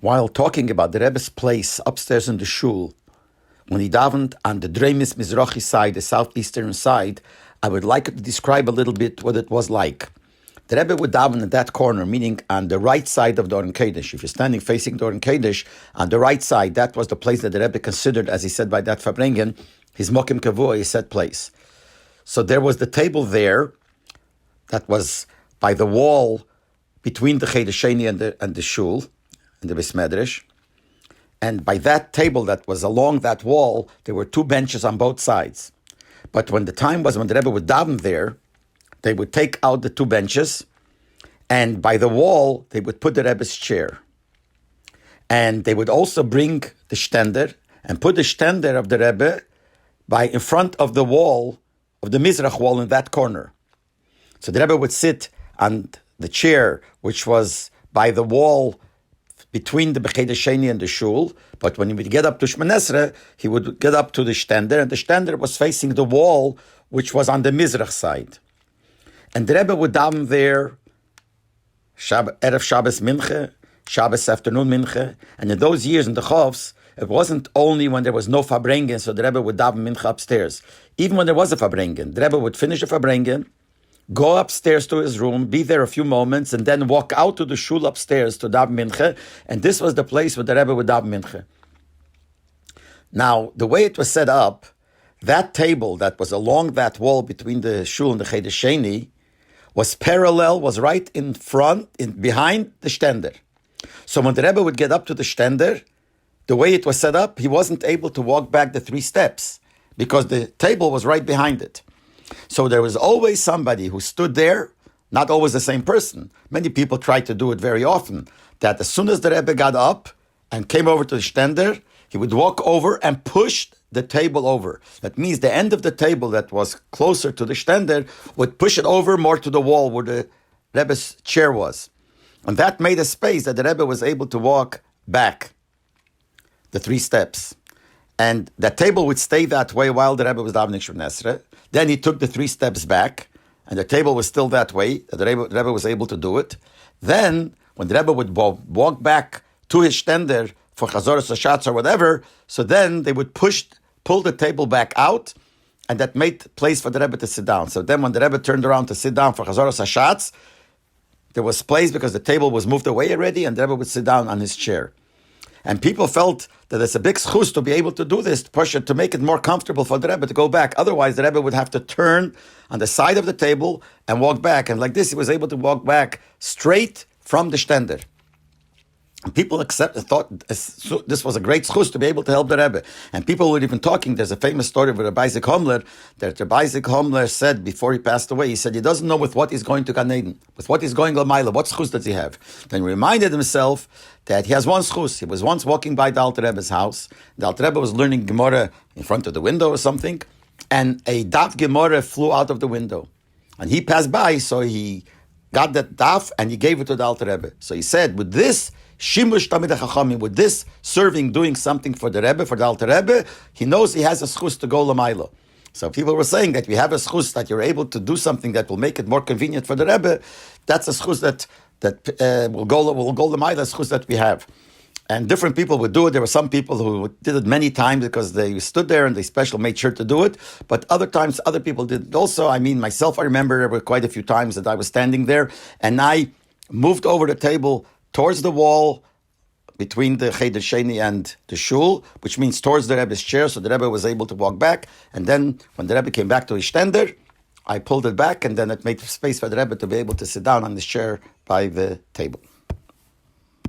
while talking about the Rebbe's place upstairs in the shul, when he davened on the Dreimis Mizrachi side, the southeastern side, I would like to describe a little bit what it was like. The Rebbe would daven in that corner, meaning on the right side of the Oren Kodesh. If you're standing facing the Oren Kodesh, on the right side, that was the place that the Rebbe considered, as he said by that Fabrengen, his Mokim Kavua, his set place. So there was the table there that was by the wall between the Cheder Sheni and the shul, in the Beis Medrash. And by that table that was along that wall, there were two benches on both sides. But when the time was when the Rebbe would daven there, they would take out the two benches, and by the wall, they would put the Rebbe's chair. And they would also bring the stender and put the stender of the Rebbe in front of the wall, of the Mizrach wall in that corner. So the Rebbe would sit on the chair, which was by the wall between the Cheder Sheni and the shul, but when he would get up to Shemon Esrei, he would get up to the stender, and the stender was facing the wall, which was on the Mizrach side. And the Rebbe would daven there, Erev Shabbos Minche, Shabbos afternoon Minche, and in those years in the Chovs, it wasn't only when there was no Fabrengen, so the Rebbe would daven Minche upstairs. Even when there was a Fabrengen, the Rebbe would finish a Fabrengen, go upstairs to his room, be there a few moments, and then walk out to the shul upstairs to daven Minche, and this was the place where the Rebbe would daven Minche. Now, the way it was set up, that table that was along that wall between the shul and the Cheder Sheni was right in front, behind the stender. So when the Rebbe would get up to the stender, the way it was set up, he wasn't able to walk back the 3 steps because the table was right behind it. So there was always somebody who stood there, not always the same person. Many people tried to do it very often, that as soon as the Rebbe got up and came over to the stender, he would walk over and push the table over. That means the end of the table that was closer to the stender would push it over more to the wall where the Rebbe's chair was. And that made a space that the Rebbe was able to walk back the 3 steps. And that table would stay that way while the Rebbe was davening Shemon Esrei. Then he took the 3 steps back, and the table was still that way. The Rebbe was able to do it. Then, when the Rebbe would walk back to his stender for Chazoros or Shatz or whatever, so then they would pull the table back out, and that made place for the Rebbe to sit down. So then when the Rebbe turned around to sit down for Chazoros or Shatz, there was place because the table was moved away already, and the Rebbe would sit down on his chair. And people felt that it's a big schus to be able to do this, to push it, to make it more comfortable for the Rebbe to go back. Otherwise, the Rebbe would have to turn on the side of the table and walk back. And like this, he was able to walk back straight from the stender. And people thought this was a great schus to be able to help the Rebbe. And people were even talking. There's a famous story of Rabbi Leibel Schapiro that Rabbi Leibel Schapiro said before he passed away. He said he doesn't know with what he's going to Gan Eden, with what he's going Lamaila. What schus does he have? Then he reminded himself that he has one schus. He was once walking by the Alter Rebbe's house. The Alter Rebbe was learning Gemara in front of the window or something, and a daf Gemara flew out of the window. And he passed by, so he got that daf and he gave it to the Alter Rebbe. So he said, with this Shimush Tamid HaChachamim, with this serving, doing something for the Rebbe, for the Alter Rebbe, he knows he has a schus to go Lamaila. So people were saying that we have a schus that you're able to do something that will make it more convenient for the Rebbe. That's a schus that will go Lamaila, schus that we have. And different people would do it. There were some people who did it many times because they stood there and they special made sure to do it. But other times, other people did it also. I mean, myself, I remember there were quite a few times that I was standing there and I moved over the table towards the wall between the Cheder Sheni and the shul, which means towards the Rebbe's chair, so the Rebbe was able to walk back. And then when the Rebbe came back to his stender, I pulled it back, and then it made space for the Rebbe to be able to sit down on his chair by the table.